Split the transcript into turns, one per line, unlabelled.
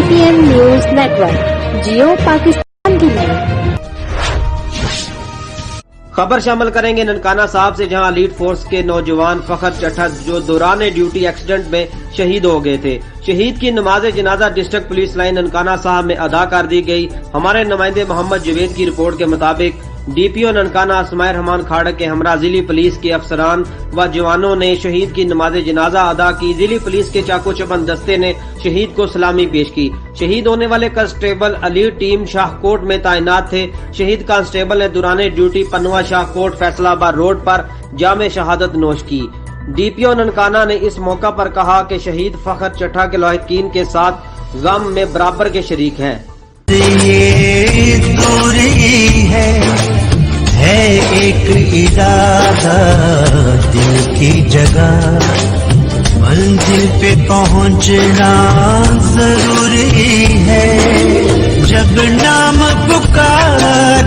DPN news network, जियो पाकिस्तान की नहीं।
खबर शामिल करेंगे ननकाना साहब से, जहां लीड फोर्स के नौजवान फखर चट्ठा जो दौरान ड्यूटी एक्सीडेंट में शहीद हो गए थे। शहीद की नमाज जनाजा डिस्ट्रिक्ट पुलिस लाइन ननकाना साहब में अदा कर दी गई। हमारे नुमाइंदे मोहम्मद जवेद की रिपोर्ट के मुताबिक DPO ननकाना अस्माए रहमान खाड़क के हमरा जिली पुलिस के अफसरान व जवानों ने शहीद की नमाज जनाजा अदा की। जिली पुलिस के चाको चबंद दस्ते ने शहीद को सलामी पेश की। शहीद होने वाले कांस्टेबल अली टीम शाहकोट में तैनात थे। शहीद कांस्टेबल ने दौरान ड्यूटी पनवा शाहकोट फैसलाबाद रोड पर जामे शहादत नोश की। DPO ननकाना ने इस मौका पर कहा कि शहीद फखर चट्ठा के लाहिकीन के साथ गम में बराबर के शरीक हैं।
ये दूरी है एक इरादा दिल की जगह, मंजिल पे पहुंचना जरूरी है। जब नाम पुकार